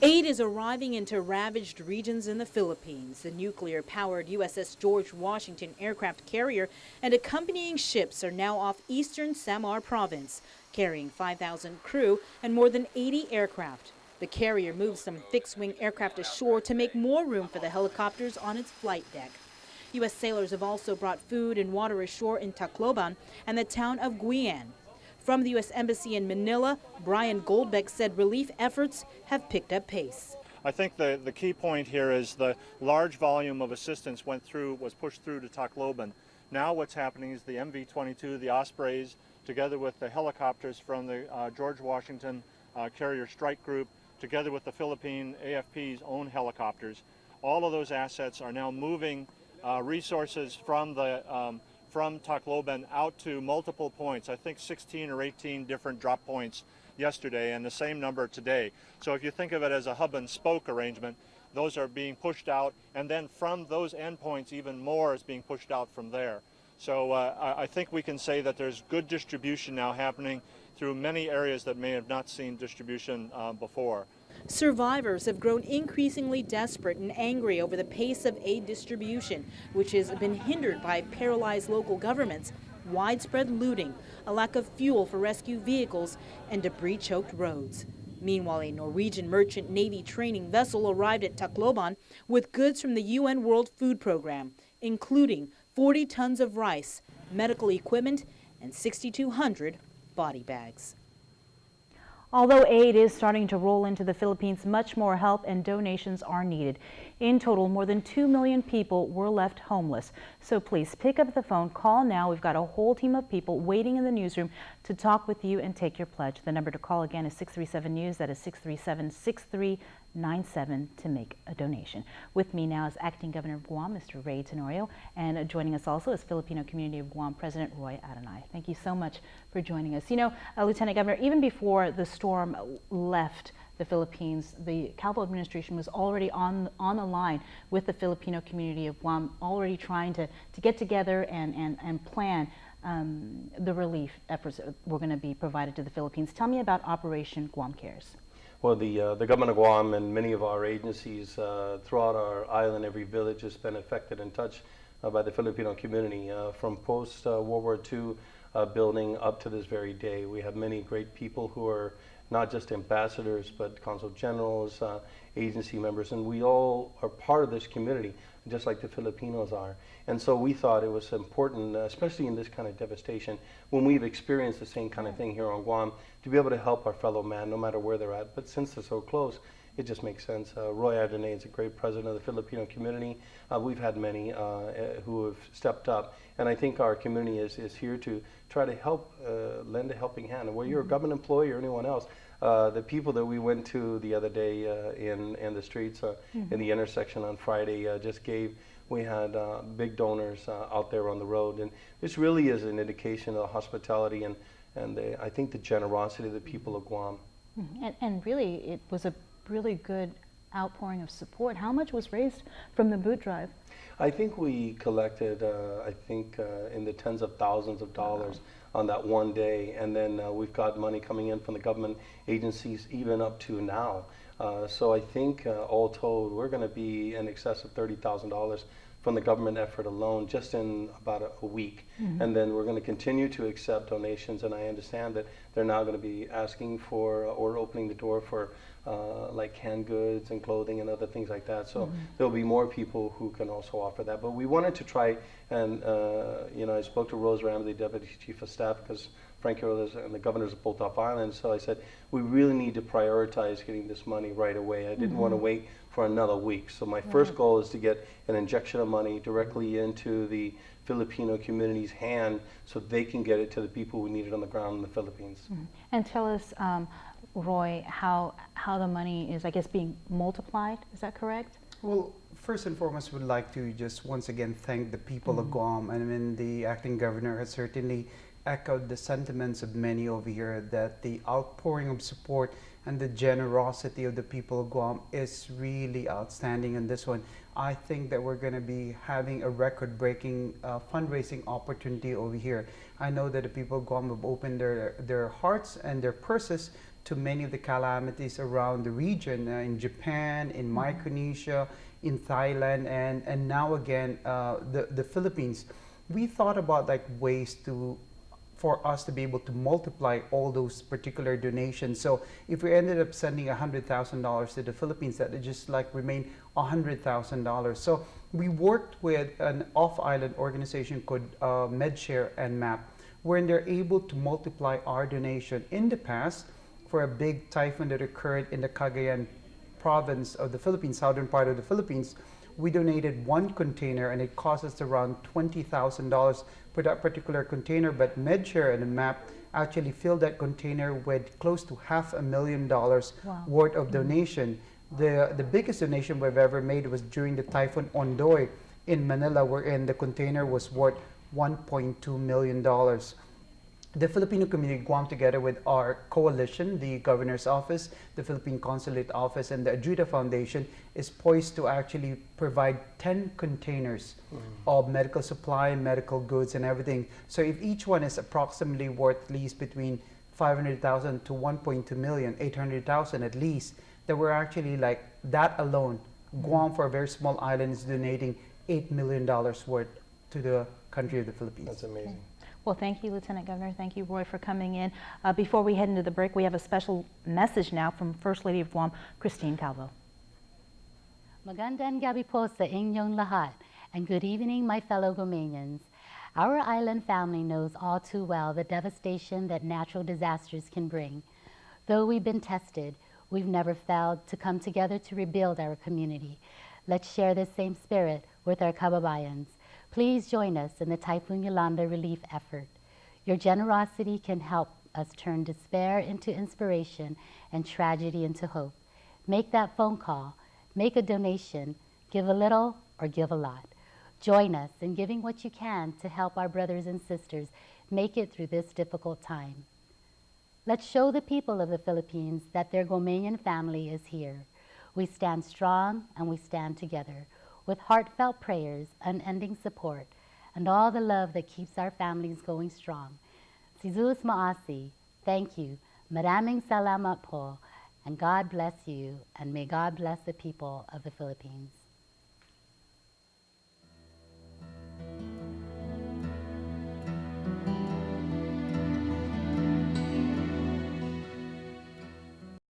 Aid is arriving into ravaged regions in the Philippines. The nuclear-powered USS George Washington aircraft carrier and accompanying ships are now off eastern Samar province, carrying 5,000 crew and more than 80 aircraft. The carrier moves some fixed-wing aircraft ashore to make more room for the helicopters on its flight deck. U.S. sailors have also brought food and water ashore in Tacloban and the town of KUAM. From the U.S. Embassy in Manila, Brian Goldbeck said relief efforts have picked up pace. I think the key point here is the large volume of assistance was pushed through to Tacloban. Now what's happening is the MV-22, the Ospreys, together with the helicopters from the George Washington Carrier Strike Group, together with the Philippine AFP's own helicopters, all of those assets are now moving resources from Tacloban out to multiple points. I think 16 or 18 different drop points yesterday and the same number today. So if you think of it as a hub and spoke arrangement, those are being pushed out, and then from those endpoints even more is being pushed out from there. So I think we can say that there's good distribution now happening through many areas that may have not seen distribution before. Survivors have grown increasingly desperate and angry over the pace of aid distribution, which has been hindered by paralyzed local governments, widespread looting, a lack of fuel for rescue vehicles, and debris-choked roads. Meanwhile, a Norwegian merchant Navy training vessel arrived at Tacloban with goods from the UN World Food Program, including 40 tons of rice, medical equipment, and 6,200 body bags. Although aid is starting to roll into the Philippines, much more help and donations are needed. In total, more than 2 million people were left homeless. So please pick up the phone, call now. We've got a whole team of people waiting in the newsroom to talk with you and take your pledge. The number to call again is 637-NEWS. That is 637-6397 to make a donation. With me now is Acting Governor of Guam, Mr. Ray Tenorio, and joining us also is Filipino Community of Guam President Roy Adonai. Thank you so much for joining us. You know, Lieutenant Governor, even before the storm left the Philippines, the Calvo administration was already on the line with the Filipino community of Guam, already trying to get together and plan the relief efforts that were going to be provided to the Philippines. Tell me about Operation Guam Cares. Well, the government of Guam and many of our agencies throughout our island, every village has been affected and touched by the Filipino community from post-World War II building up to this very day. We have many great people who are not just ambassadors, but consul generals, agency members, and we all are part of this community, just like the Filipinos are. And so we thought it was important, especially in this kind of devastation, when we've experienced the same kind of thing here on Guam, to be able to help our fellow man, no matter where they're at. But since they're so close, it just makes sense. Roy Adonai is a great president of the Filipino community. We've had many who have stepped up, and I think our community is here to try to help, lend a helping hand. And whether you're a government employee or anyone else, the people that we went to the other day in the streets, in the intersection on Friday, just gave. We had big donors out there on the road, and this really is an indication of the hospitality and I think the generosity of the people of Guam. And really, it was a really good outpouring of support. How much was raised from the boot drive? I think we collected, in the tens of thousands of dollars on that one day, and then we've got money coming in from the government agencies even up to now. So I think all told, we're going to be in excess of $30,000 from the government effort alone just in about a week. And then we're going to continue to accept donations, and I understand that they're now going to be asking for or opening the door for like canned goods and clothing and other things like that. So there'll be more people who can also offer that. But we wanted to try and, I spoke to Rose Ramsey, Deputy Chief of Staff, because Frank Earl and the governors of both off islands. So I said, we really need to prioritize getting this money right away. I didn't want to wait for another week. So my first goal is to get an injection of money directly into the Filipino community's hand so they can get it to the people who need it on the ground in the Philippines. And tell us, Roy, how the money is, I guess, being multiplied. Is that correct? Well, first and foremost, would like to just once again thank the people of Guam. I mean, the acting governor has certainly echoed the sentiments of many over here that the outpouring of support and the generosity of the people of Guam is really outstanding in this one. I think that we're going to be having a record-breaking fundraising opportunity over here. I know that the people of Guam have opened their hearts and their purses to many of the calamities around the region, in Japan, in Micronesia, in Thailand, and now again the Philippines. We thought about like ways for us to be able to multiply all those particular donations. So if we ended up sending $100,000 to the Philippines, that would just like remain $100,000. So we worked with an off-island organization called MedShare and MAP, wherein they're able to multiply our donation. In the past, for a big typhoon that occurred in the Cagayan province of the Philippines, southern part of the Philippines, we donated one container and it cost us around $20,000 for that particular container, but MedShare and the MAP actually filled that container with close to $500,000 worth of donation. The biggest donation we've ever made was during the Typhoon Ondoy in Manila, wherein the container was worth $1.2 million. The Filipino community, Guam, together with our coalition, the Governor's Office, the Philippine Consulate Office, and the Ajuda Foundation, is poised to actually provide 10 containers of medical supply, medical goods, and everything. So if each one is approximately worth at least between $500,000 to $1.2 million, $800,000 at least, that we're actually like that alone, Guam, for a very small island, is donating $8 million worth to the country of the Philippines. That's amazing. Well, thank you, Lieutenant Governor. Thank you, Roy, for coming in. Before we head into the break, we have a special message now from First Lady of Guam, Christine Calvo. Magandang gabi po sa inyong lahat, and good evening, my fellow Guamanians. Our island family knows all too well the devastation that natural disasters can bring. Though we've been tested, we've never failed to come together to rebuild our community. Let's share this same spirit with our kababayans. Please join us in the Typhoon Yolanda relief effort. Your generosity can help us turn despair into inspiration and tragedy into hope. Make that phone call, make a donation, give a little or give a lot. Join us in giving what you can to help our brothers and sisters make it through this difficult time. Let's show the people of the Philippines that their Guamanian family is here. We stand strong and we stand together, with heartfelt prayers, unending support, and all the love that keeps our families going strong. Si Jesus Maasi, thank you. Maraming salamat po, and God bless you, and may God bless the people of the Philippines.